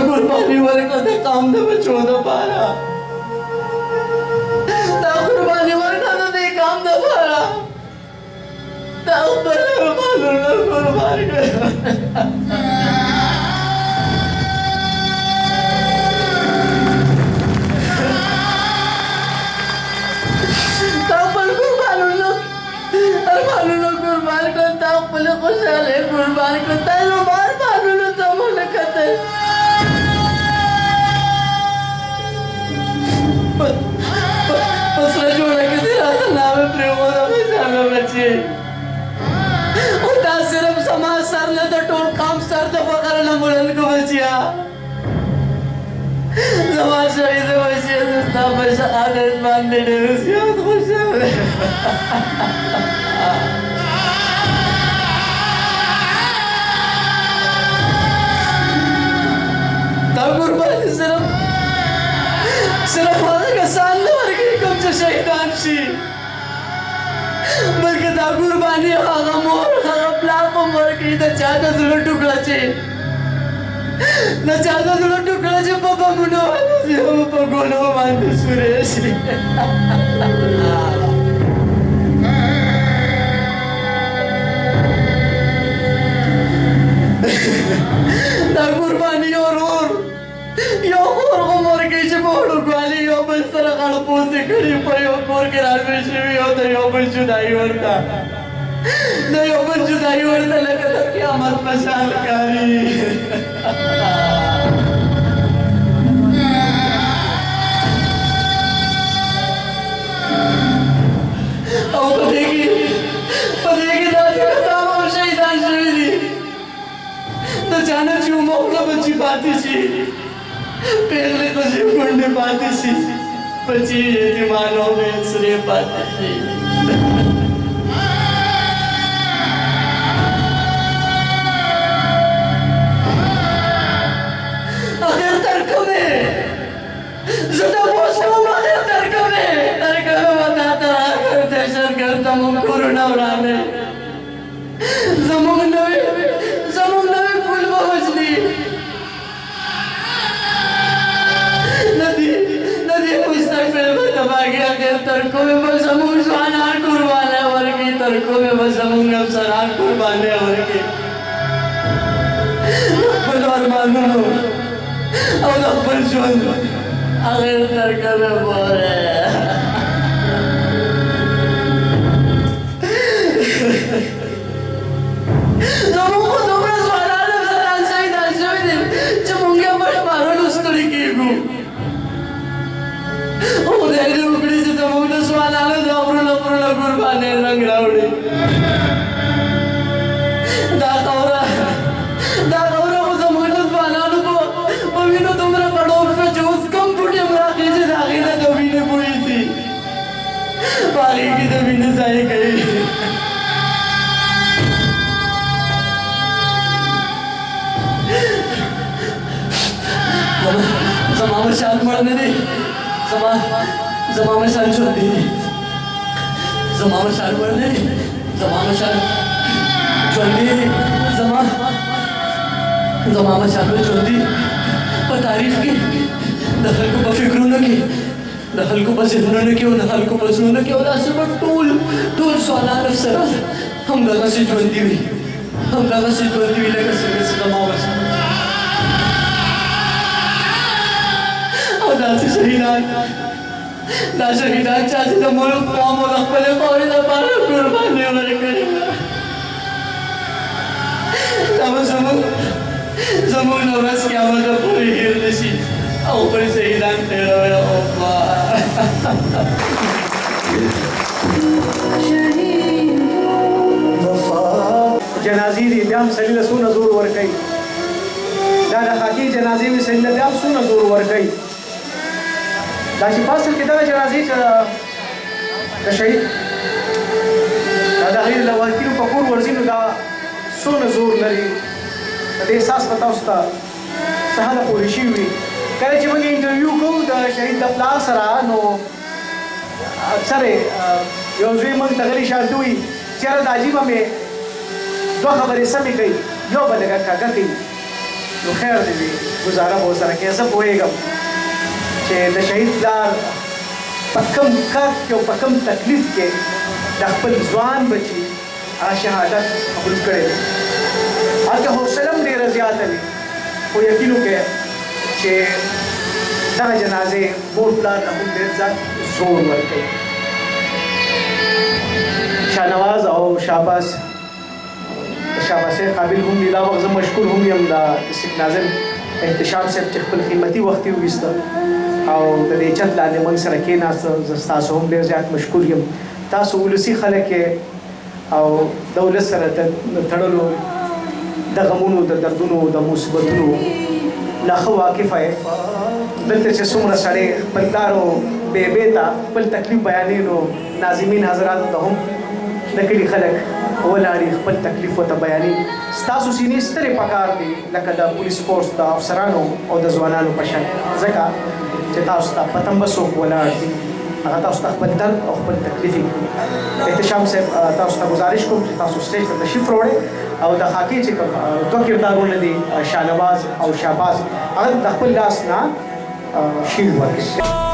कुर्बानी वर कधी काम न बचवणं पारा त्या कुर्बानीवर कधी ते काम न पारा त्या बरं मानून कुर्बानी कुर्बान करता आपले खुशाले कुर्बान करता बार मानून जमवलं करते दूसरा जोड़ा के तेरा नाम प्रेम बचे सिर्फ समाज सरने तो टोल काम सर तो पकड़ना मुरन को बचिया समाज शहीद बचे पैसा आदत मान देने उसकी खुश कुर्बानी सिर्फ का सामने वर्ग कमच्या शहीदांशी बल्कि त्या कुर्बानी हागा मोर हागा प्लाको मोर की त्या चादा जुळून टुकडाचे ना चादा जुळून टुकडाचे बाबा मुनो बाबा गोनो मानतो सुरेश त्या कुर्बानी और यो मोर के जे बोलू गाली यो बसरा काळ पोसे खरी पयो मोर के राजवे शिवी यो तो यो बन जुदाई वरता न यो बन जुदाई वरता लगता क्या मत मशाल कारी ओ पदेगी दादी का सामा शहीदान शहीदी तो जाना चू मोकला बच्ची बाती छी पहले तो जीव गुंडे पाती सी पची यतीमानों में श्रेय पाती सी अगर तर्क में ज़्यादा बोझो अगर तर्क में बताता अगर दहशत करता मुकरुना उड़ाने ज़मुन नवे फूल बहजली तर्कों में बस हम स्वानार कुर्बान है और की तर्कों में बस हम नफ्सरान कुर्बान है और की बलवार मानो और अपन जोन अगर तर्क में बोल रहे जमुंगो दोबरा स्वानार नफ्सरान सही दाशवी दे जमुंगे बड़े मारो लुस्तरी की गु ओ देरी उकड़ी से जमुंगे स्वानार दावरुला कुर्बाने रंग रावड़ी दाखौरा वो जमुंगे स्वानार को पवीनो तुमरा बड़ों पे जोश कम फुटे मरा कीजे दागी ना दबीने बुई थी पारी की दबीने सही गई जमा में शांत मरने दी जमा में शांत छोड़ दी जमा में शांत मरने दी जमा में शांत छोड़ दी जमा में शांत छोड़ दी पर तारीफ की दखल को बफिक्रू न की दखल को बस इतना न क्यों दखल को बस न क्यों रास्ते पर टूल स्वानार अफसर हम लगा से जोड़ती हुई लगा से जमा में शहीदान चाची तो मुल्क कौम और अपने कौन सा पारा कुर्बानी हो रही زموږ نه ورځ قیامت ته پورې هېر نه شي او خپل شهیدان تېروي یا الله. جنازې دي بیا هم سړي له څونه زور ورکوي دا د خاکي جنازې وي سړي له بیا هم څونه زور ورکوي دا چې په اصل کې دغه جنازې چې د شهید دا د هغې د وکیلو په کور ورځي نو دا څونه زور لري د دې احساس به تاسو ته څه حده پورې شوي وي کله چې موږ انټرویو کوو د شهید د پلار سره نو اکثر یو زوی موږ ته غلی شانته وي چې یاره دا عجیبه مې دوه خبرې سمې کوي یو به لږه کاږه کوي نو خیر دی وي ګزاره به ورسره کوي زه پوهېږم چې د شهید پلار په کوم کار کې او په کوم تکلیف کې د خپل ځوان بچي هغه شهادت قبول کړی دی هلته حوصله هم ډېره زیاته وي خو یقین وکړئ چې دغه جنازې مور پلار ته هم ډېر زیات زور ورکوي شاهنواز او شهباز د شهبازۍ قابل هم دي دا وخت زه مشکور هم یم د ډسټرکټ ناظم احتشام صاحب چې خپل قیمتي وخت یې وویسته او د دې چت لاندې موږ سره کېناسته زه ستاسو هم ډېر زیات مشکور یم تاسو ولسي خلک یې او د ولس سره تړلو د غمونو د دردونو د مصیبتونو لا ښه واقفه یې دلته چې څومره سړی خپل پلار او بېبې ته خپل تکلیف بیانوي نو ناظمین حضراتو ته هم د کلي خلک ولاړې خپل تکلیف ورته بیانوي ستاسو سینې سترې پکار دي لکه د پولیس فورس د افسرانو او د ځوانانو په شان ځکه چې تاسو ته پته هم به څوک ولاړ دي هغه تاسو ته خپل درد او خپل تکلیف یې احتشام صاحب تاسو ته گزارش کوم چې تاسو سټیج ته تشریف راوړئ او د خاکي چې کوم دوه کردارونه دي شاهنواز او شهباز هغه د خپل لاس نه شیل ورکړي